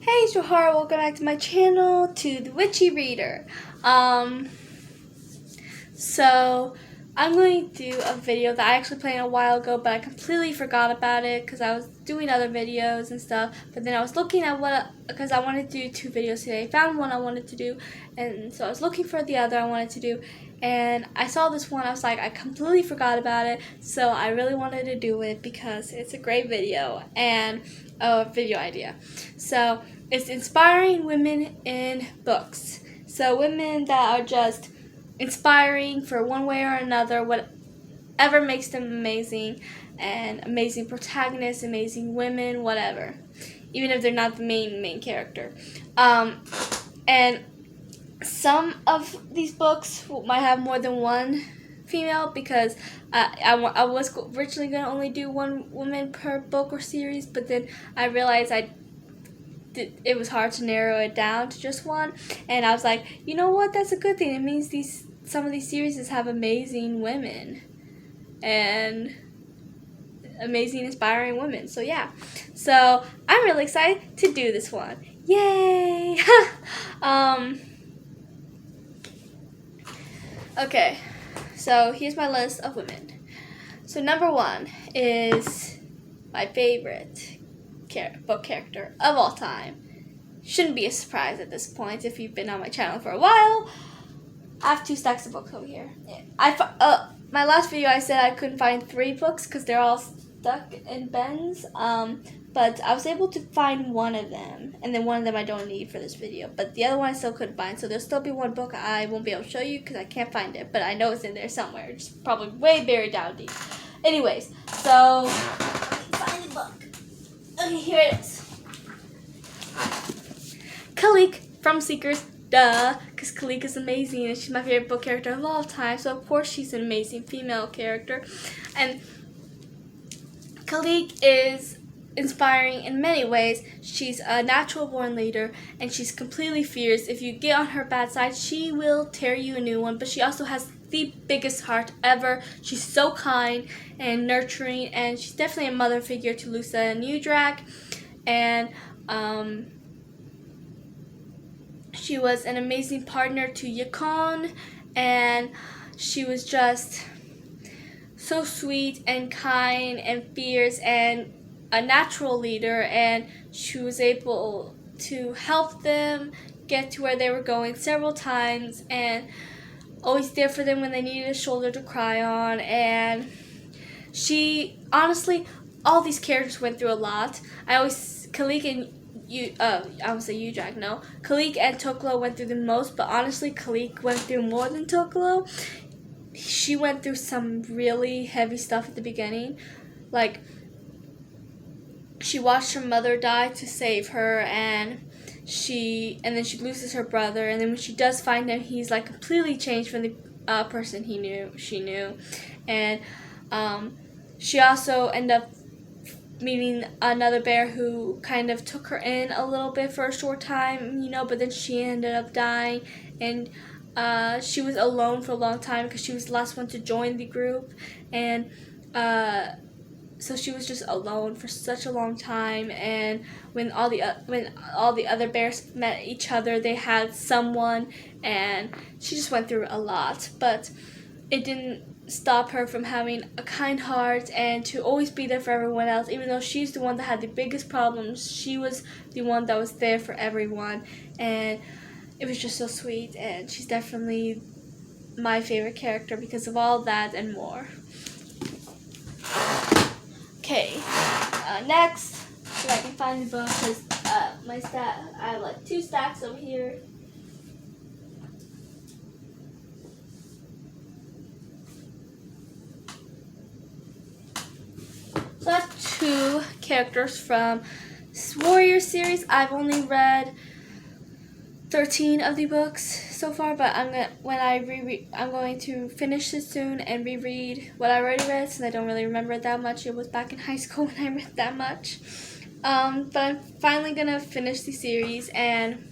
Hey, Johar, welcome back to my channel, to the Witchy Reader. So I'm going to do a video that I actually planned a while ago, but I completely forgot about it because I was doing other videos and stuff. But then I was looking at because I wanted to do 2 videos today. I found one I wanted to do, and so I was looking for the other I wanted to do. And I saw this one, I was like, I completely forgot about it, so I really wanted to do it because it's a great video and a video idea. So it's inspiring women in books. So women that are just inspiring for one way or another, whatever makes them amazing, and amazing protagonists, amazing women, whatever. Even if they're not the main character. And some of these books might have more than one female because I was originally going to only do one woman per book or series, but then I realized it was hard to narrow it down to just one, and I was like, you know what, that's a good thing. It means some of these series have amazing women and amazing inspiring women. So yeah, so I'm really excited to do this one. Yay! Okay, so here's my list of women. So number 1 is my favorite book character of all time. Shouldn't be a surprise at this point if you've been on my channel for a while. I have 2 stacks of books over here. My last video I said I couldn't find 3 books because they're all stuck in bins. But I was able to find one of them, and then one of them I don't need for this video. But the other one I still couldn't find, so there'll still be one book I won't be able to show you because I can't find it. But I know it's in there somewhere. It's probably way buried down deep. Anyways, so find the book. Okay, here it is. Khalik from Seekers, duh, because Khalik is amazing and she's my favorite book character of all time. So of course she's an amazing female character, and Khalik is inspiring in many ways. She's a natural born leader, and she's completely fierce. If you get on her bad side, she will tear you a new one, but she also has the biggest heart ever. She's so kind and nurturing, and she's definitely a mother figure to Lusa and Udrak. And she was an amazing partner to Yukon, and she was just so sweet and kind and fierce and a natural leader, and she was able to help them get to where they were going several times, and always there for them when they needed a shoulder to cry on. And she, honestly, all these characters went through a lot. Khalik and Khalik and Toklo went through the most, but honestly Khalik went through more than Toklo. She went through some really heavy stuff at the beginning, like she watched her mother die to save her, and then she loses her brother, and then when she does find him, he's like completely changed from the person she knew, and she also ended up meeting another bear who kind of took her in a little bit for a short time, but then she ended up dying, and she was alone for a long time because she was the last one to join the group, and so she was just alone for such a long time. And when all the other bears met each other, they had someone, and she just went through a lot. But it didn't stop her from having a kind heart and to always be there for everyone else. Even though she's the one that had the biggest problems, she was the one that was there for everyone, and it was just so sweet. And she's definitely my favorite character because of all that and more. Okay, next, so I can find the book, because I have like 2 stacks over here. So I have 2 characters from this Warrior series. I've only read 13 of the books so far, but I'm going to finish this soon and reread what I already read, since I don't really remember it that much. It was back in high school when I read that much. But I'm finally gonna finish the series, and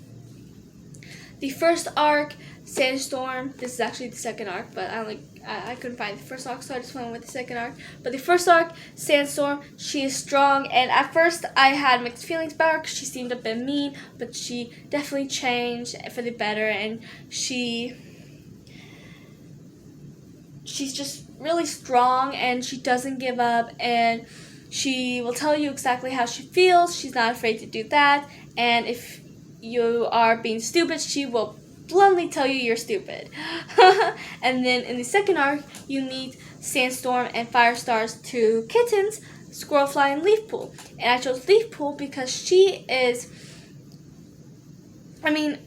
the first arc, Sandstorm. This is actually the second arc, but I couldn't find the first arc, so I just went with the second arc. But the first arc, Sandstorm, she is strong, and at first I had mixed feelings about her because she seemed a bit mean, but she definitely changed for the better, and she's just really strong, and she doesn't give up, and she will tell you exactly how she feels. She's not afraid to do that, and if you are being stupid, she will bluntly tell you you're stupid. And then in the second arc, you meet Sandstorm and Firestar's two kittens, Squirrelfly and Leafpool. And I chose Leafpool because she is, I'd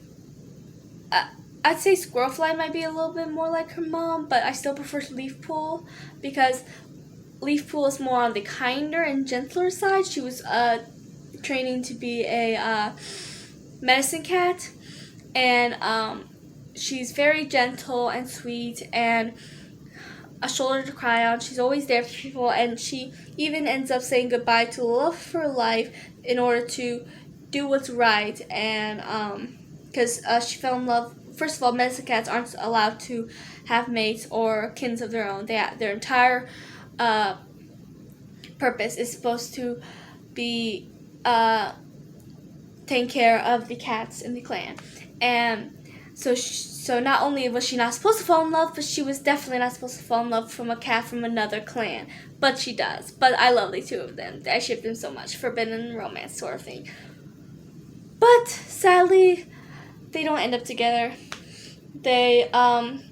say Squirrelfly might be a little bit more like her mom, but I still prefer Leafpool because Leafpool is more on the kinder and gentler side. She was training to be a medicine cat, and she's very gentle and sweet and a shoulder to cry on. She's always there for people, and she even ends up saying goodbye to the love of her life in order to do what's right, and because she fell in love. First of all, medicine cats aren't allowed to have mates or kins of their own. Their entire purpose is supposed to be taking care of the cats in the clan. And so not only was she not supposed to fall in love, but she was definitely not supposed to fall in love from a cat from another clan. But she does. But I love the two of them. I ship them so much. Forbidden romance sort of thing. But sadly, they don't end up together. They and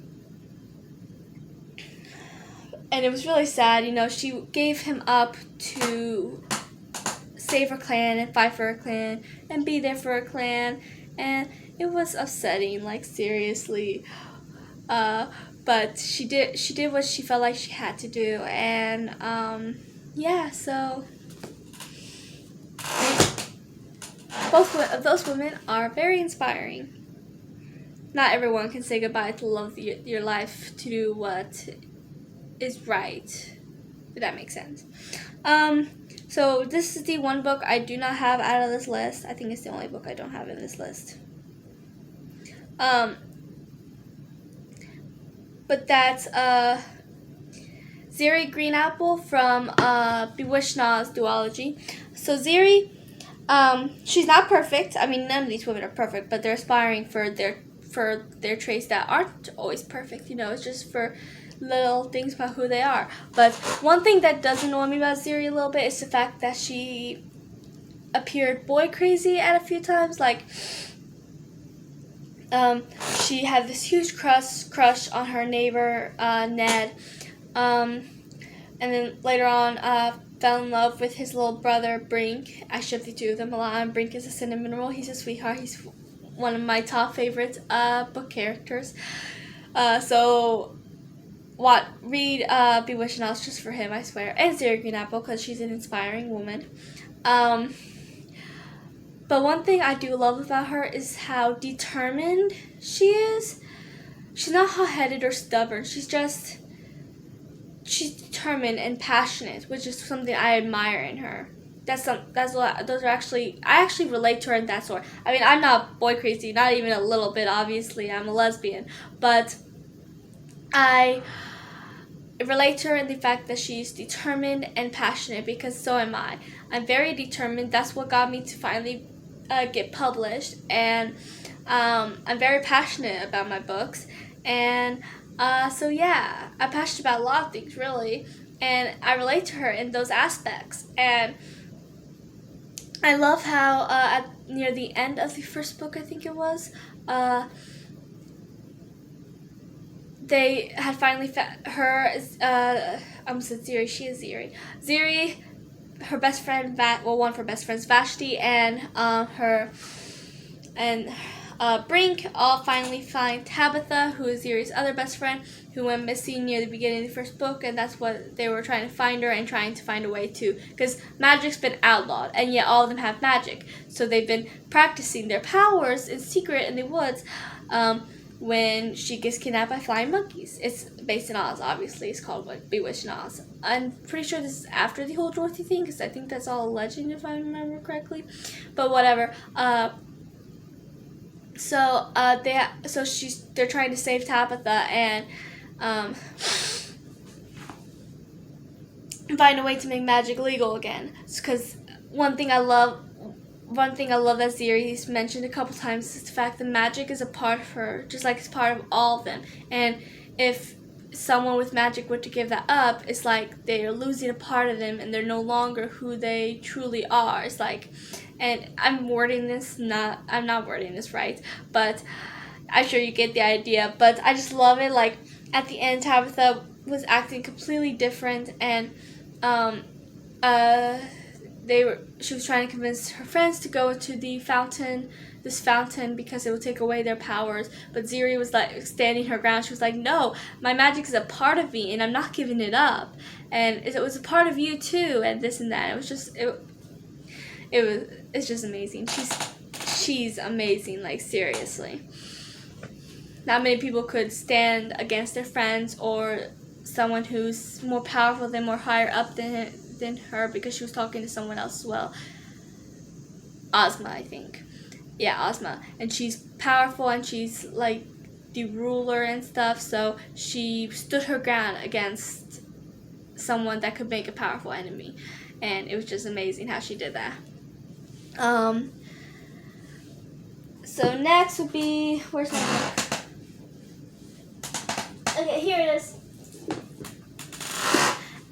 it was really sad. She gave him up to save her clan and fight for her clan and be there for her clan, and it was upsetting, like seriously. But she did what she felt like she had to do, and so both of those women are very inspiring. Not everyone can say goodbye to love your life to do what is right, if that makes sense. So this is the one book I do not have out of this list. I think it's the only book I don't have in this list. But that's Ziri Green Apple from Bewitched Na's duology. So Ziri, she's not perfect. None of these women are perfect, but they're aspiring for their traits that aren't always perfect. It's just for little things about who they are. But one thing that does annoy me about Ziri a little bit is the fact that she appeared boy crazy at a few times. Like, she had this huge crush on her neighbor, Ned, and then later on fell in love with his little brother, Brink. I ship the two of them a lot, and Brink is a cinnamon roll. He's a sweetheart. He's one of my top favorite book characters. Read Bewitched Nails just for him, I swear. And Ziri Green Apple, because she's an inspiring woman. But one thing I do love about her is how determined she is. She's not hot-headed or stubborn. She's determined and passionate, which is something I admire in her. I actually relate to her in that sort. I'm not boy crazy, not even a little bit, obviously. I'm a lesbian. But I relate to her in the fact that she's determined and passionate, because so am I. I'm very determined. That's what got me to finally get published, and I'm very passionate about my books, and I'm passionate about a lot of things, really, and I relate to her in those aspects. And I love how near the end of the first book, I think it was, they had finally Ziri. She is Ziri. Ziri, her best friend, one of her best friends, Vashti, and Brink all finally find Tabitha, who is Ziri's other best friend, who went missing near the beginning of the first book, and that's what they were trying to find her and trying to find a way to, because magic's been outlawed, and yet all of them have magic. So they've been practicing their powers in secret in the woods when she gets kidnapped by flying monkeys. It's based in Oz, obviously. It's called Bewitched Oz. I'm pretty sure this is after the whole Dorothy thing, because I think that's all a legend, if I remember correctly. But whatever. they're trying to save Tabitha and find a way to make magic legal again. Because one thing I love that Ziri's mentioned a couple times is the fact that magic is a part of her, just like it's part of all of them. And if someone with magic were to give that up, it's like they're losing a part of them and they're no longer who they truly are. It's like, and I'm not wording this right, but I'm sure you get the idea. But I just love it. Like at the end, Tabitha was acting completely different, and she was trying to convince her friends to go to this fountain because it would take away their powers. But Ziri was like standing her ground. She was like, "No, my magic is a part of me, and I'm not giving it up. And it was a part of you too, and this and that." It's just amazing. She's amazing. Like seriously, not many people could stand against their friends or someone who's more powerful than, more higher up than her, because she was talking to someone else as well. Ozma, I think. Yeah, Ozma. And she's powerful and she's like the ruler and stuff, so she stood her ground against someone that could make a powerful enemy. And it was just amazing how she did that. So next would be, where's my book? Okay, here it is.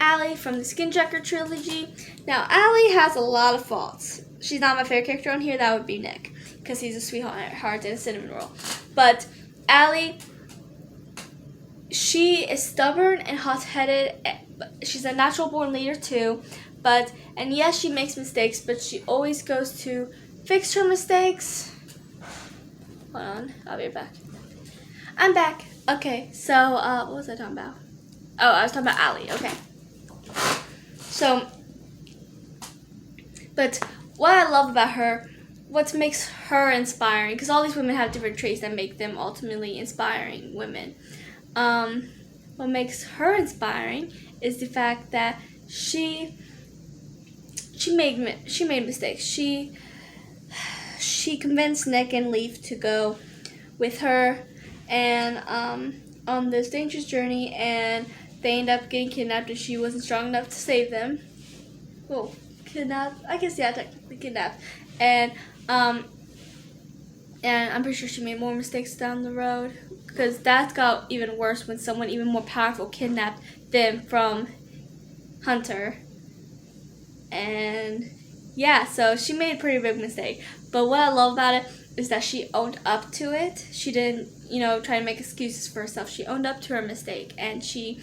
Allie from the Skinjacker trilogy. Now, Allie has a lot of faults. She's not my favorite character on here. That would be Nick, because he's a sweetheart and a cinnamon roll. But Allie, she is stubborn and hot-headed. She's a natural-born leader too. And yes, she makes mistakes, but she always goes to fix her mistakes. Hold on, I'll be back. I'm back. Okay, so what was I talking about? Oh, I was talking about Allie. Okay. So, but what I love about her, what makes her inspiring, because all these women have different traits that make them ultimately inspiring women. What makes her inspiring is the fact that she made mistakes. She convinced Nick and Leaf to go with her and on this dangerous journey, and they end up getting kidnapped, and she wasn't strong enough to save them. Well, kidnapped? I guess, yeah, technically kidnapped. And I'm pretty sure she made more mistakes down the road, because that got even worse when someone even more powerful kidnapped them from Hunter. And yeah, so she made a pretty big mistake. But what I love about it is that she owned up to it. She didn't, try to make excuses for herself. She owned up to her mistake, and she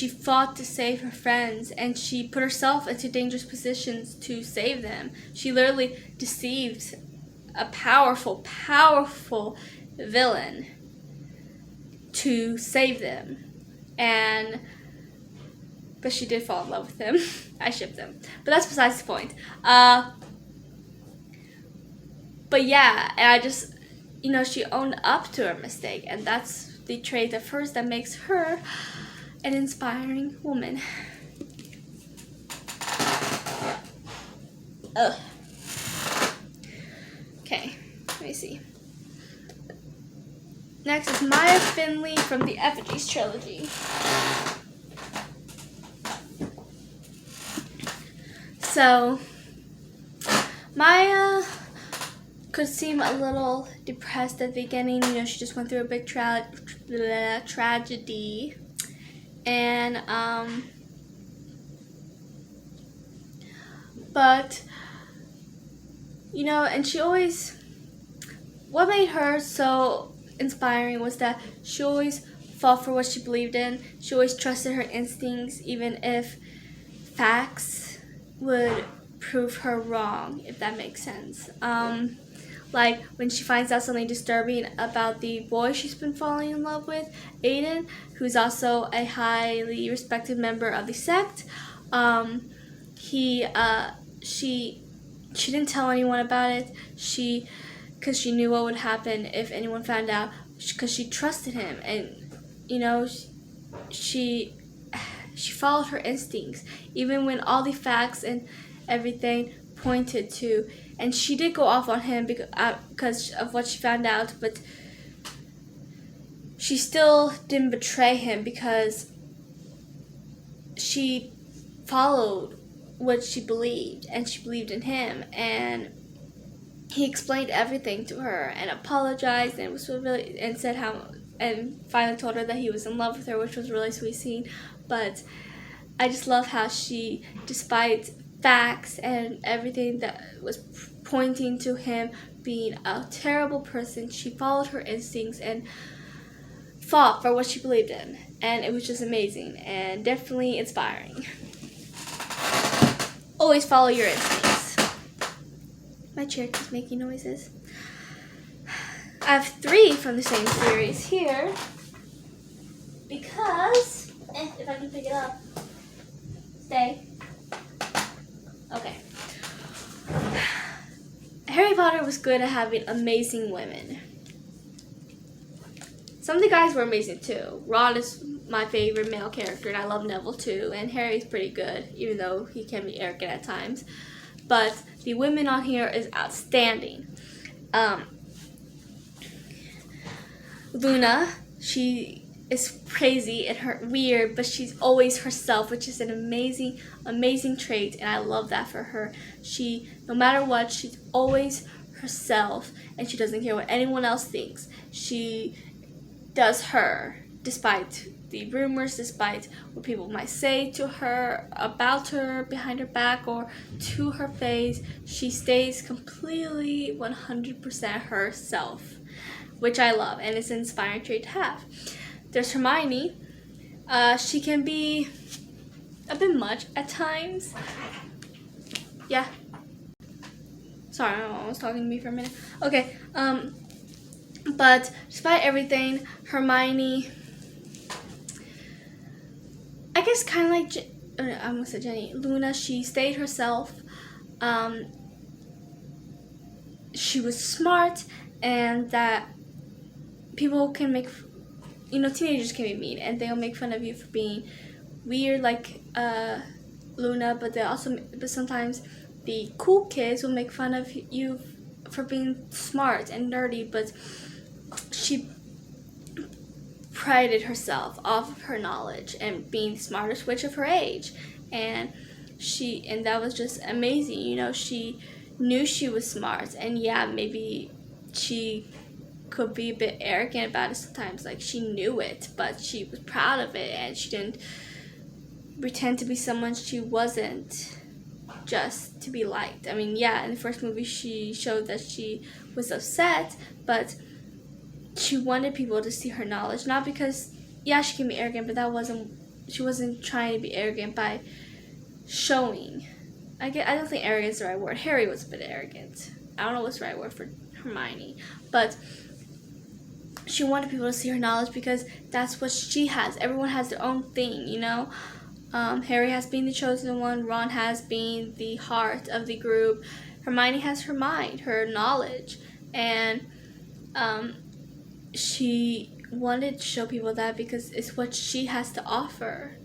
fought to save her friends, and she put herself into dangerous positions to save them. She literally deceived a powerful, powerful villain to save them. But she did fall in love with him. I shipped them. But that's besides the point. But yeah, and I just, she owned up to her mistake, and that's the trait of hers that makes her an inspiring woman. Ugh. Okay, let me see. Next is Maya Finley from the Effigies trilogy. So, Maya could seem a little depressed at the beginning. She just went through a big tragedy. And, but, and she always, what made her so inspiring was that she always fought for what she believed in. She always trusted her instincts, even if facts would prove her wrong, if that makes sense. Like when she finds out something disturbing about the boy she's been falling in love with, Aiden, who's also a highly respected member of the sect. She didn't tell anyone about it. Because she knew what would happen if anyone found out. Because she trusted him, and she followed her instincts, even when all the facts and everything pointed to and she did go off on him because of what she found out, but she still didn't betray him because she followed what she believed, and she believed in him, and he explained everything to her and apologized and was really, and said how, and finally told her that he was in love with her, which was a really sweet scene. But I just love how she, despite facts and everything that was pointing to him being a terrible person, she followed her instincts and fought for what she believed in, and it was just amazing and definitely inspiring. Always follow your instincts. My chair keeps making noises. I have 3 from the same series here because, if I can pick it up, stay. Okay. Harry Potter was good at having amazing women. Some of the guys were amazing too. Ron is my favorite male character, and I love Neville too. And Harry's pretty good, even though he can be arrogant at times. But the women on here is outstanding. Luna, she is crazy and weird, but she's always herself, which is an amazing, amazing trait, and I love that for her. She, no matter what, she's always herself, and she doesn't care what anyone else thinks. She does her, despite the rumors, despite what people might say to her, about her, behind her back, or to her face. She stays completely 100% herself, which I love, and it's an inspiring trait to have. There's Hermione. She can be a bit much at times. Yeah. Sorry, my mom was talking to me for a minute. Okay, but despite everything, Hermione, I guess kind of like, I almost said Jenny, Luna, she stayed herself. She was smart, and that people can make, teenagers can be mean, and they'll make fun of you for being weird like Luna, but sometimes the cool kids will make fun of you for being smart and nerdy, but she prided herself off of her knowledge and being the smartest witch of her age, and that was just amazing. She knew she was smart, and yeah, maybe she could be a bit arrogant about it sometimes, like she knew it, but she was proud of it, and she didn't pretend to be someone she wasn't just to be liked. I mean, yeah, in the first movie she showed that she was upset, but she wanted people to see her knowledge, not because, yeah, she can be arrogant, but she wasn't trying to be arrogant by showing. I don't think arrogant is the right word. Harry was a bit arrogant. I don't know what's the right word for Hermione, but she wanted people to see her knowledge because that's what she has. Everyone has their own thing, Harry has been the chosen one. Ron has been the heart of the group. Hermione has her mind, her knowledge, and she wanted to show people that because it's what she has to offer.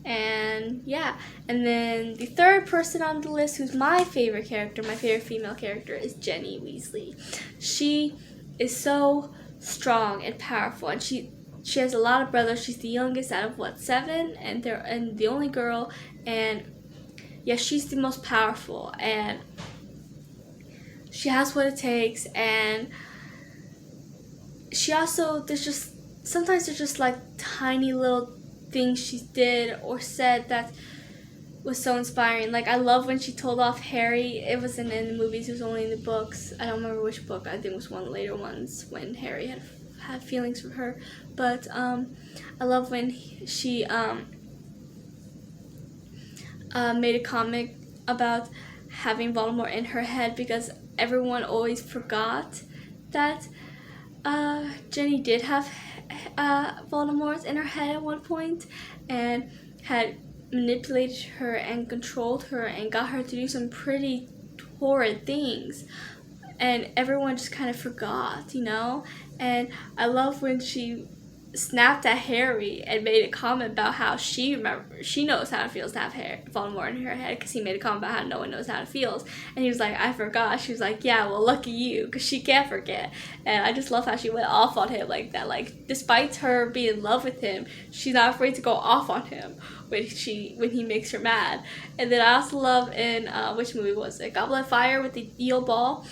And yeah, and then the third person on the list, who's my favorite character, my favorite female character, is Ginny Weasley. She is so strong and powerful, and she has a lot of brothers. She's the youngest out of 7, and the only girl, and yeah, she's the most powerful, and she has what it takes. And she also, sometimes there's just like tiny little things she did or said that was so inspiring. Like, I love when she told off Harry. It wasn't in the movies, it was only in the books. I don't remember which book. I think it was one of the later ones when Harry had feelings for her. But I love when she made a comment about having Voldemort in her head, because everyone always forgot that Ginny did have Voldemort in her head at one point, and had manipulated her and controlled her and got her to do some pretty horrid things, and everyone just kind of forgot, And I love when she snapped at Harry and made a comment about how she knows how it feels to have Voldemort in her head, because he made a comment about how no one knows how it feels, and he was like, I forgot. She was like, yeah, well, lucky you, because she can't forget. And I just love how she went off on him like that. Like, despite her being in love with him, she's not afraid to go off on him when he makes her mad. And then I also love in which movie was it, Goblet of Fire with the eel ball.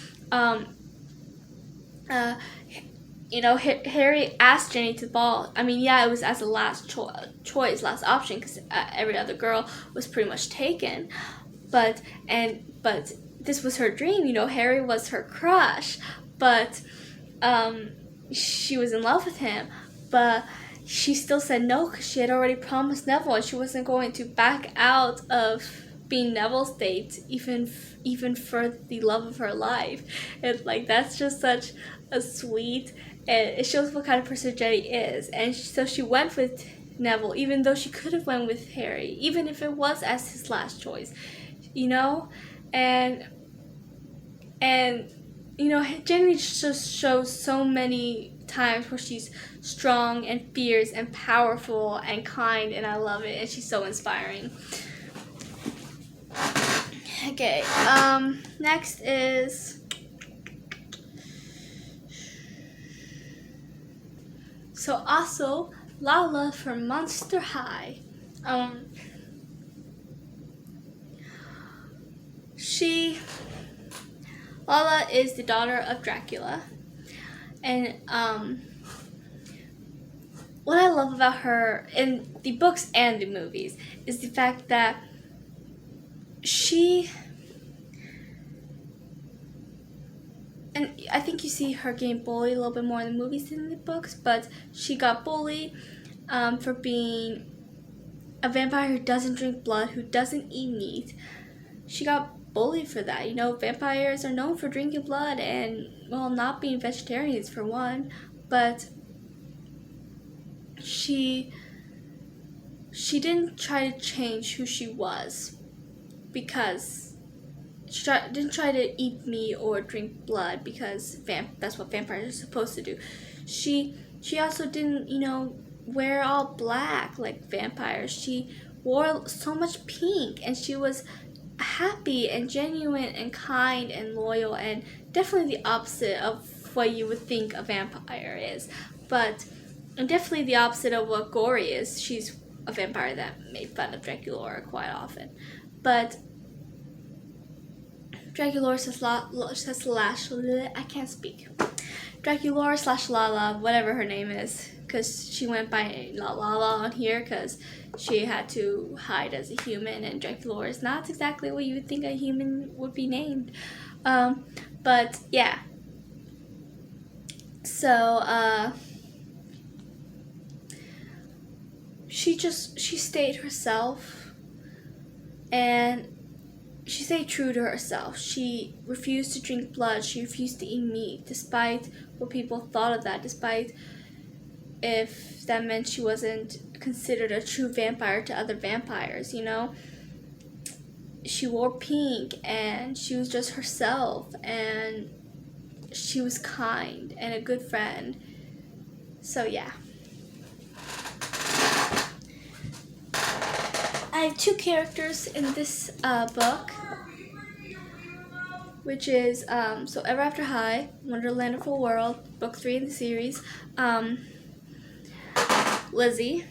Harry asked Jenny to ball. I mean, yeah, it was as a last choice, last option, because every other girl was pretty much taken. But this was her dream. Harry was her crush, but she was in love with him. But she still said no because she had already promised Neville, and she wasn't going to back out of being Neville's date, even for the love of her life. And that's just such a sweet. And it shows what kind of person Jenny is. And so she went with Neville, even though she could have went with Harry, even if it was as his last choice, And Jenny just shows so many times where she's strong and fierce and powerful and kind, and I love it. And she's so inspiring. Okay, next is... So also, Lala from Monster High. Lala is the daughter of Dracula. And what I love about her in the books and the movies is the fact that and I think you see her getting bullied a little bit more in the movies than in the books, but she got bullied for being a vampire who doesn't drink blood, who doesn't eat meat. She got bullied for that. Vampires are known for drinking blood and, well, not being vegetarians for one, but she didn't try to change who she was, because she didn't try to eat meat or drink blood, because that's what vampires are supposed to do. She also didn't, wear all black like vampires. She wore so much pink, and she was happy and genuine and kind and loyal, and definitely the opposite of what you would think a vampire is. And definitely the opposite of what Gory is. She's a vampire that made fun of Dracula quite often. But Dracula I can't speak. Dracula/Lala, whatever her name is, because she went by Lala on here because she had to hide as a human, and Dracula is not exactly what you would think a human would be named. But yeah. So she stayed herself, and she stayed true to herself. She refused to drink blood. She refused to eat meat, despite what people thought of that, despite if that meant she wasn't considered a true vampire to other vampires, She wore pink, and she was just herself, and she was kind and a good friend. So yeah. I have two characters in this book, which is so Ever After High, Wonderland of a World, book 3 in the series. Lizzie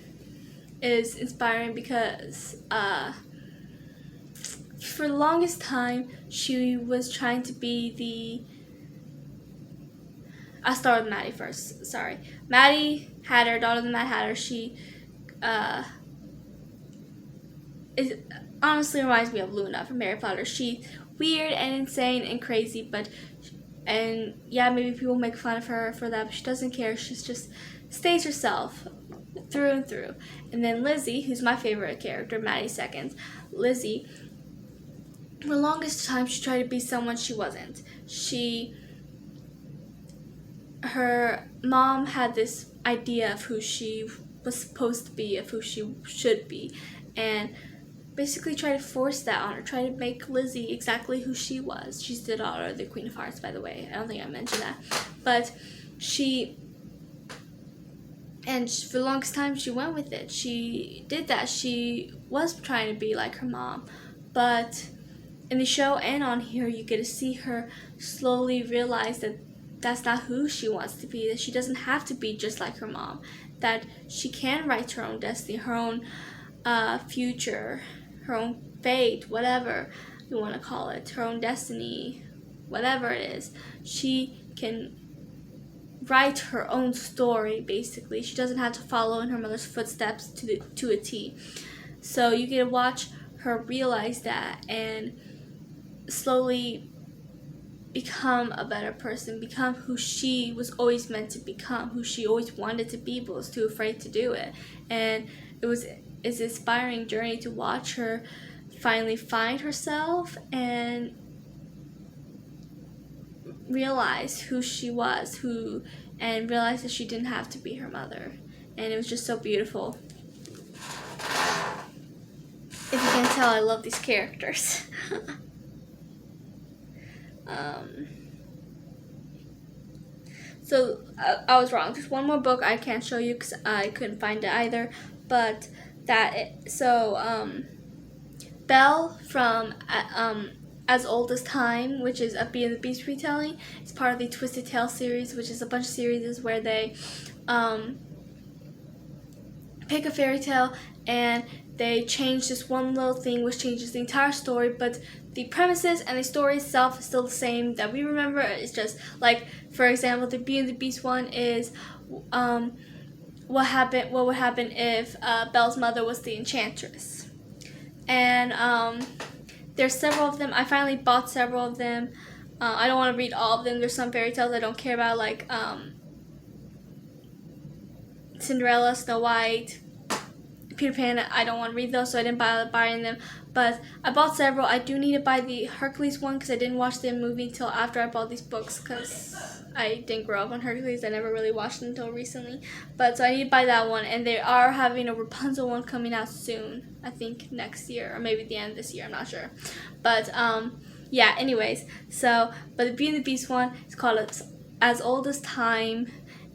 is inspiring because for the longest time she was trying to be I'll start with Maddie first. Sorry. Maddie Hatter, daughter of the Mad Hatter, she it honestly reminds me of Luna from Harry Potter. She's weird and insane and crazy, and maybe people make fun of her for that, but she doesn't care. She's just stays herself through and through. And then Lizzie, who's my favorite character, Maddie's second. Lizzie, for the longest time, she tried to be someone she wasn't. Her mom had this idea of who she was supposed to be, of who she should be, and basically try to force that on her, try to make Lizzie exactly who she was. She's the daughter of the Queen of Hearts, by the way. I don't think I mentioned that. But she And for the longest time, she went with it. She did that. She was trying to be like her mom. But in the show and on here, you get to see her slowly realize that that's not who she wants to be, that she doesn't have to be just like her mom, that she can write her own destiny, her own future, her own fate, whatever you want to call it, her own destiny, whatever it is. She can write her own story, basically. She doesn't have to follow in her mother's footsteps to a T. So you get to watch her realize that and slowly become a better person, become who she was always meant to become, who she always wanted to be but was too afraid to do it. And it's an inspiring journey to watch her finally find herself and realize who she was, and realize that she didn't have to be her mother. And it was just so beautiful. If you can't tell, I love these characters. So I was wrong. There's one more book I can't show you because I couldn't find it either. But Belle from As Old as Time, which is a Beauty and the Beast retelling. It's part of the Twisted Tale series, which is a bunch of series where they pick a fairy tale and they change this one little thing which changes the entire story, but the premises and the story itself is still the same that we remember. It's just like, for example, the Beauty and the Beast one is what would happen if Belle's mother was the enchantress. And there's several of them. I finally bought several of them. I don't want to read all of them. There's some fairy tales I don't care about, like Cinderella, Snow White, Peter Pan. I don't want to read those, so I didn't bother buying them. But I bought several. I do need to buy the Hercules one because I didn't watch the movie until after I bought these books because I didn't grow up on Hercules. I never really watched them until recently. But so I need to buy that one. And they are having a Rapunzel one coming out soon. I think next year or maybe the end of this year. I'm not sure. But yeah, anyways. So, but the Beauty and the Beast one is called As Old as Time.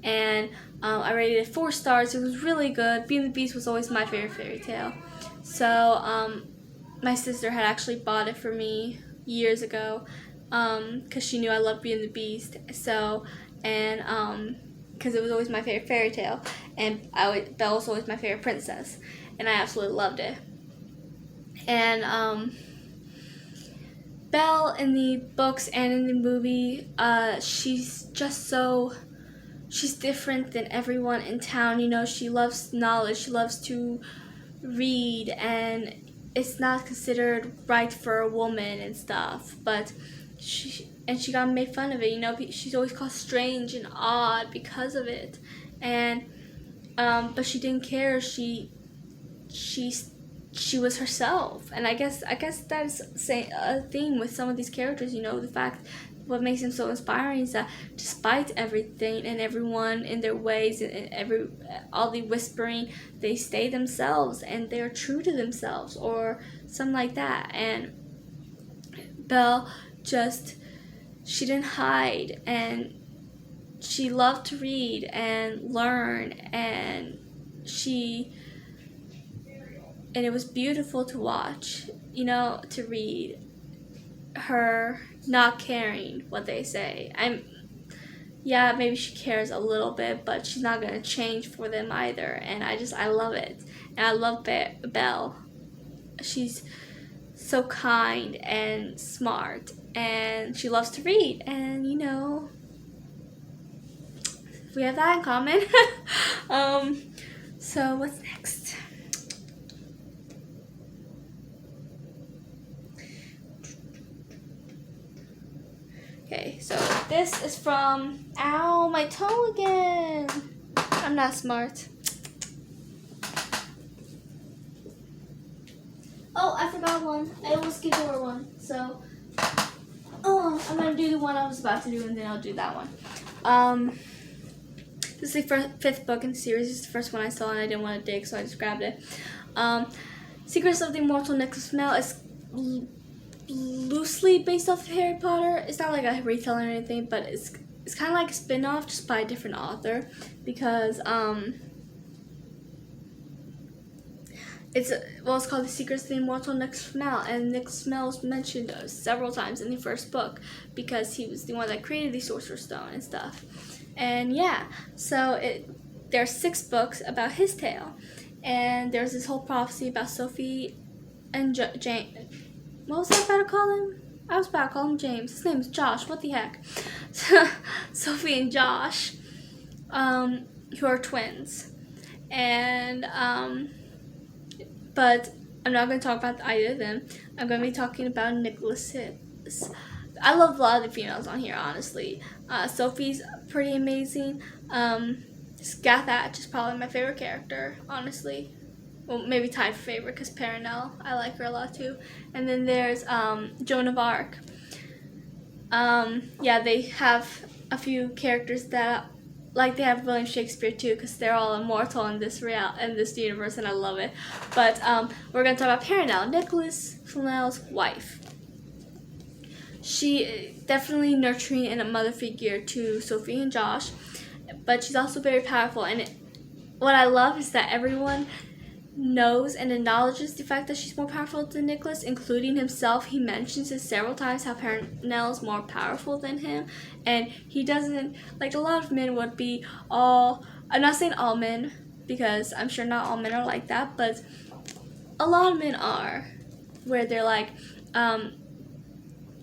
And I rated it 4 stars. It was really good. Beauty and the Beast was always my favorite fairy tale. So my sister had actually bought it for me years ago because she knew I loved Beauty and the Beast. So, and because it was always my favorite fairy tale, and Belle was always my favorite princess, and I absolutely loved it. And Belle in the books and in the movie, she's just she's different than everyone in town. You know, she loves knowledge. She loves to read, and it's not considered right for a woman and stuff. But she got made fun of it. You know, she's always called strange and odd because of it. And but she didn't care. She was herself. And I guess that's a theme with some of these characters. You know, the fact. What makes them so inspiring is that despite everything and everyone in their ways and all the whispering, they stay themselves and they're true to themselves or something like that. And Belle she didn't hide, and she loved to read and learn, and it was beautiful to watch, you know, to read her not caring what they say. Yeah, maybe she cares a little bit, but she's not gonna change for them either. And I love it. And I love Belle. She's so kind and smart, and she loves to read. And you know, we have that in common. So what's next? Okay, so this is from, ow, my toe again. I'm not smart. Oh, I forgot one. I almost gave her one. So, I'm going to do the one I was about to do, and then I'll do that one. This is the 5th book in the series. This is the first one I saw, and I didn't want to dig, so I just grabbed it. Secrets of the Immortal Necklace of Mel is loosely based off of Harry Potter. It's not like a retelling or anything, but it's kind of like a spin-off just by a different author, because it's called The Secrets of the Immortal Nick Smell, and Nick Smell is mentioned several times in the first book because he was the one that created the Sorcerer's Stone and stuff. And yeah, so there are 6 books about his tale, and there's this whole prophecy about Sophie and James. What was I about to call him? I was about to call him James. His name's Josh. What the heck? Sophie and Josh, who are twins, and but I'm not going to talk about either of them. I'm going to be talking about Nicholas. I love a lot of the females on here, honestly. Sophie's pretty amazing. Scathach is probably my favorite character, honestly. Well, maybe tied for favorite because Perenelle, I like her a lot too. And then there's Joan of Arc. Yeah, they have a few characters that, like, they have William Shakespeare too, because they're all immortal in this universe, and I love it. But we're gonna talk about Perenelle, Nicholas Flamel's wife. She definitely nurturing and a mother figure to Sophie and Josh, but she's also very powerful. And what I love is that everyone knows and acknowledges the fact that she's more powerful than Nicholas, including himself. He mentions it several times how Perenelle is more powerful than him, and he doesn't, like a lot of men would be all, I'm not saying all men, because I'm sure not all men are like that, but a lot of men are, where they're like,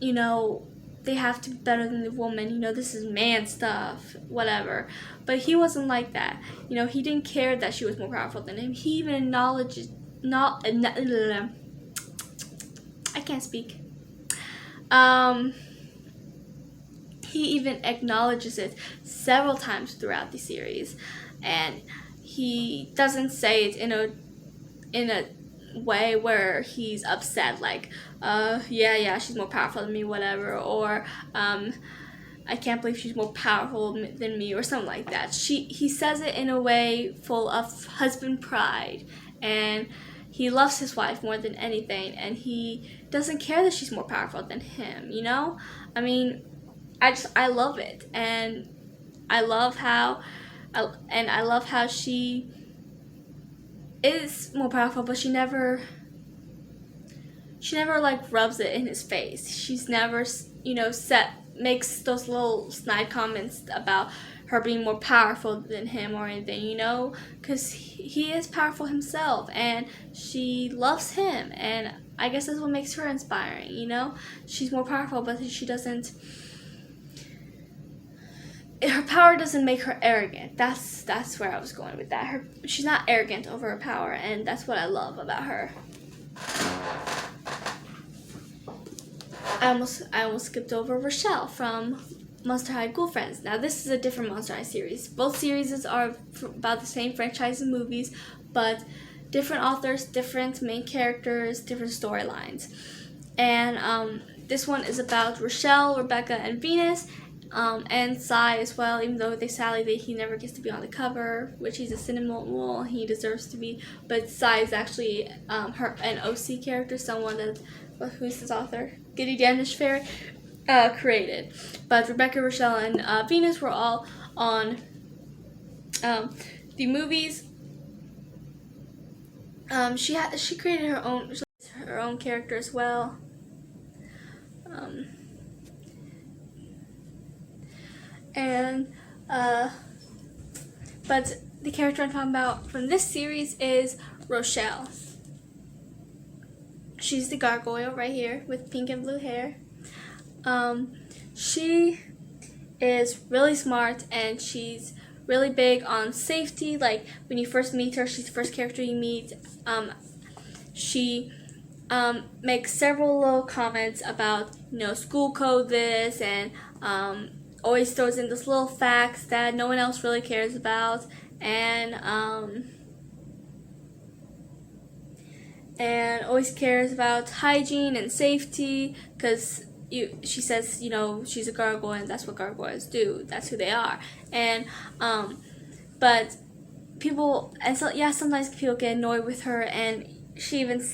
you know, they have to be better than the woman, you know, this is man stuff, whatever. But he wasn't like that. You know, he didn't care that she was more powerful than him. He even acknowledges, I can't speak. He even acknowledges it several times throughout the series. And he doesn't say it in a way where he's upset, like, yeah, she's more powerful than me, whatever, or I can't believe she's more powerful than me, or something like that. He says it in a way full of husband pride, and he loves his wife more than anything, and he doesn't care that she's more powerful than him, you know? I mean, I love it, and I love how she is more powerful, but she never like rubs it in his face. She's never, you know, makes those little snide comments about her being more powerful than him or anything, you know, because he is powerful himself, and she loves him, and I guess that's what makes her inspiring, you know. She's more powerful, but she doesn't, her power doesn't make her arrogant. That's where I was going with that. She's not arrogant over her power, and that's what I love about her. I almost skipped over Rochelle from Monster High Ghoul Friends. Now this is a different Monster High series. Both series are about the same franchise and movies, but different authors, different main characters, different storylines. And this one is about Rochelle, Rebecca, and Venus. And Sai as well, even though he never gets to be on the cover, which he's a cinnamon, he deserves to be. But Sai is actually an OC character, someone that, who's this author? Giddy Danish Fair created. But Rebecca, Rochelle, and Venus were all on the movies. She created her own character as well. But the character I'm talking about from this series is Rochelle. She's the gargoyle right here with pink and blue hair. She is really smart, and she's really big on safety. Like, when you first meet her, she's the first character you meet. She makes several little comments about, you know, school code this, and always throws in those little facts that no one else really cares about, and always cares about hygiene and safety, because she says, you know, she's a gargoyle, and that's what gargoyles do. That's who they are. And but people, and so yeah, sometimes people get annoyed with her, and she even,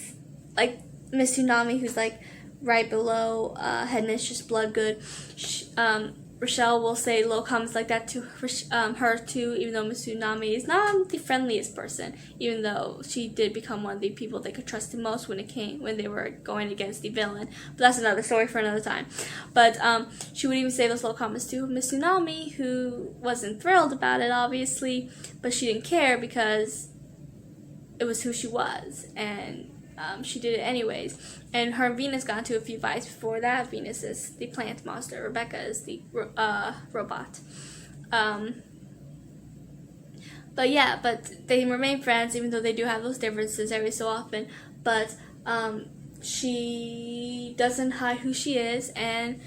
like Miss Tsunami, who's like right below Headmistress Bloodgood, Rochelle will say little comments like that to her too, even though Miss Tsunami is not the friendliest person, even though she did become one of the people they could trust the most when they were going against the villain. But that's another story for another time. But she would even say those little comments to Miss Tsunami, who wasn't thrilled about it, obviously, but she didn't care because it was who she was, and she did it anyways. And her and Venus got into a few fights before that. Venus is the plant monster. Rebecca is the robot. But yeah, but they remain friends, even though they do have those differences every so often. But she doesn't hide who she is, and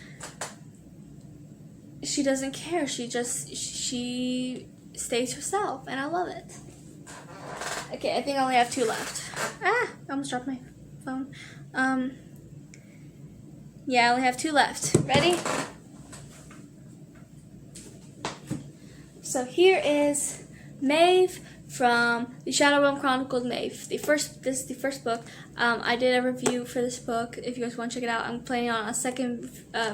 she doesn't care. She stays herself, and I love it. Okay, I think I only have 2 left. I almost dropped my phone. Yeah, I only have 2 left. Ready? So here is Maeve from the Shadowrun Chronicles. Maeve. This is the first book. I did a review for this book. If you guys want to check it out, I'm planning on a second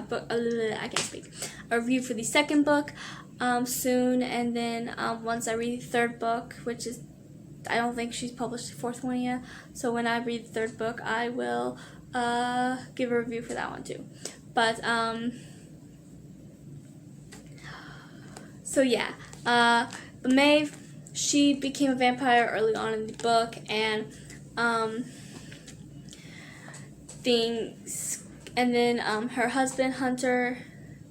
book. I can't speak. A review for the second book soon, and then once I read the third book, which is, I don't think she's published the 4th one yet. So when I read the 3rd book, I will give a review for that one too. But so yeah, but Maeve, she became a vampire early on in the book, and then her husband Hunter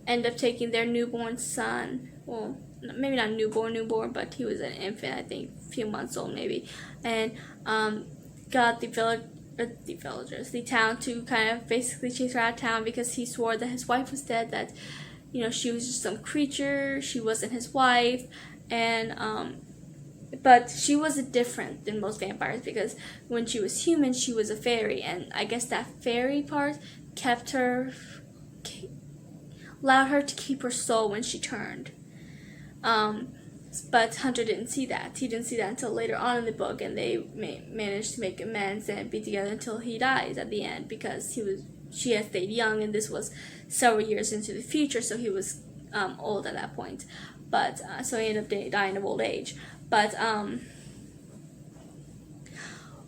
ended up taking their newborn son. Well, maybe not newborn, but he was an infant, I think, a few months old maybe, and got the town to kind of basically chase her out of town because he swore that his wife was dead, that, you know, she was just some creature, she wasn't his wife, and but she was different than most vampires because when she was human, she was a fairy, and I guess that fairy part allowed her to keep her soul when she turned. But Hunter didn't see that. He didn't see that until later on in the book, and they managed to make amends and be together until he dies at the end because she had stayed young, and this was several years into the future, so he was old at that point. But so he ended up dying of old age. But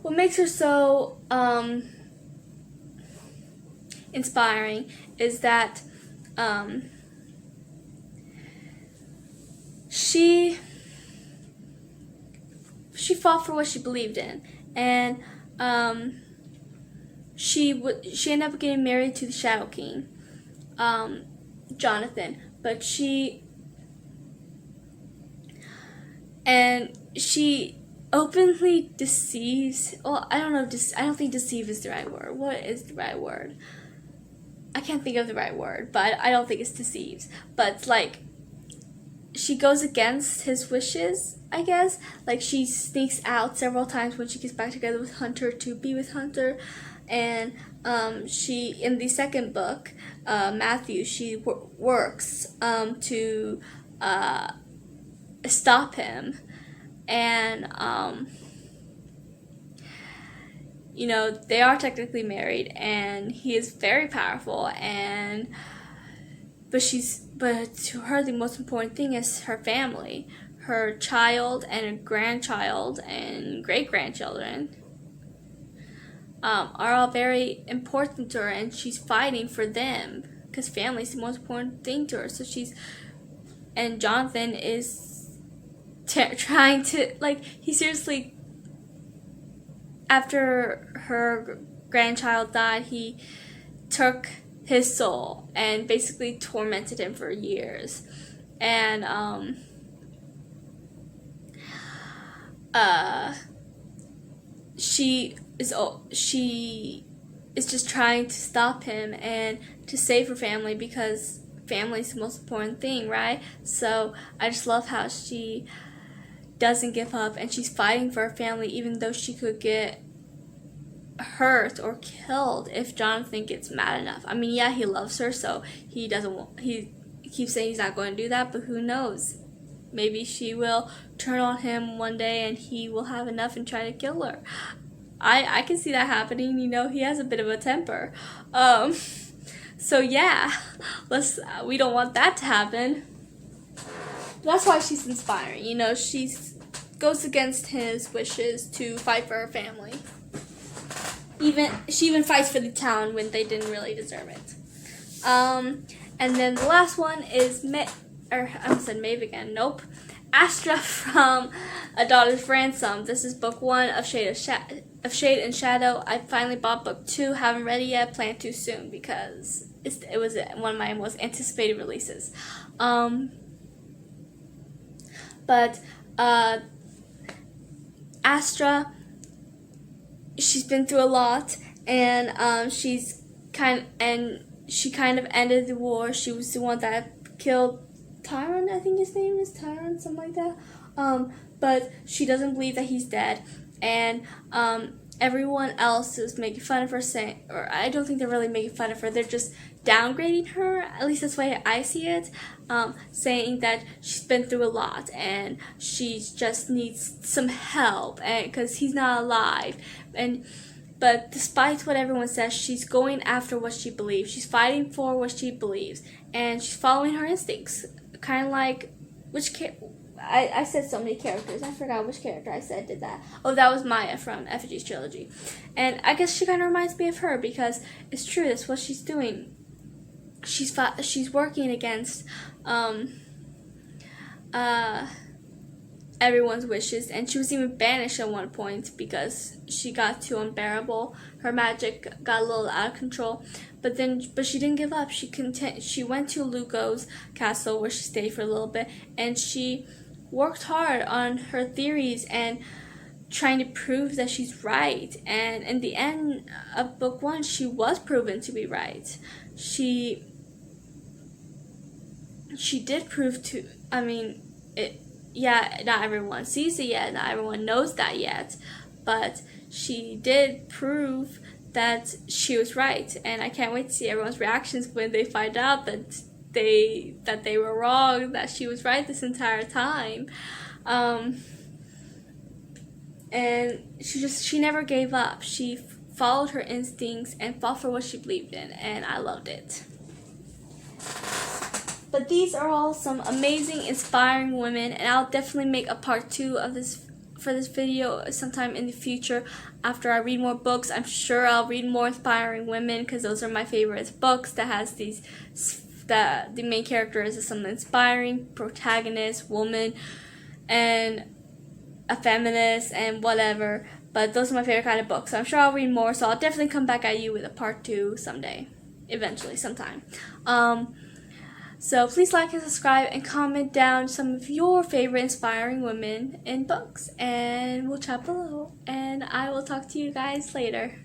what makes her so inspiring is that she fought for what she believed in, and she ended up getting married to the Shadow King, Jonathan, but she openly deceives. Well, I don't know. I don't think deceive is the right word. What is the right word? I can't think of the right word, but I don't think it's deceives. But like, she goes against his wishes, I guess. Like, she sneaks out several times when she gets back together with Hunter to be with Hunter, and she, in the second book, Matthew, she works to stop him, and you know, they are technically married, and he is very powerful, and but to her the most important thing is her family, her child and her grandchild and great-grandchildren are all very important to her, and she's fighting for them because family is the most important thing to her. So and Jonathan is trying to, like, he seriously, after her grandchild died, he took his soul and basically tormented him for years, and she is just trying to stop him and to save her family because family is the most important thing, right? So I just love how she doesn't give up, and she's fighting for her family even though she could get hurt or killed if Jonathan gets mad enough. I mean, yeah, he loves her, so he keeps saying he's not going to do that, but who knows? Maybe she will turn on him one day and he will have enough and try to kill her. I can see that happening. You know, he has a bit of a temper. So yeah, we don't want that to happen. That's why she's inspiring. You know, she goes against his wishes to fight for her family. She even fights for the town when they didn't really deserve it. And then the last one is I said Maeve again. Nope. Astra from Daughters Ransom. This is book 1 of Shade and Shadow. I finally bought book 2. Haven't read it yet. Plan to soon because it was one of my most anticipated releases. But Astra, she's been through a lot, and she kind of ended the war. She was the one that killed Tyron, I think his name is Tyron, something like that. But she doesn't believe that he's dead, and everyone else is making fun of her, or I don't think they're really making fun of her. They're just downgrading her. At least that's the way I see it. Saying that she's been through a lot and she just needs some help, and because he's not alive. But despite what everyone says, she's going after what she believes. She's fighting for what she believes, and she's following her instincts. Kind of like I said so many characters. I forgot which character I said did that. Oh, that was Maya from Effigy's trilogy. And I guess she kind of reminds me of her because it's true. That's what she's doing. She's working against everyone's wishes, and she was even banished at one point because she got too unbearable. Her magic got a little out of control, but she didn't give up. She went to Luco's castle where she stayed for a little bit, and she worked hard on her theories and trying to prove that she's right. And in the end of book 1, she was proven to be right. She did prove to. I mean, yeah, not everyone sees it yet, not everyone knows that yet, but she did prove that she was right, and I can't wait to see everyone's reactions when they find out that they were wrong, that she was right this entire time. And she never gave up. She followed her instincts and fought for what she believed in, and I loved it. But these are all some amazing, inspiring women, and I'll definitely make a part 2 of this video sometime in the future after I read more books. I'm sure I'll read more inspiring women because those are my favorite books that has the main character is some inspiring protagonist, woman, and a feminist and whatever. But those are my favorite kind of books. So I'm sure I'll read more, so I'll definitely come back at you with a part 2 someday. Eventually, sometime. So please like and subscribe and comment down some of your favorite inspiring women in books. And we'll chat below. And I will talk to you guys later.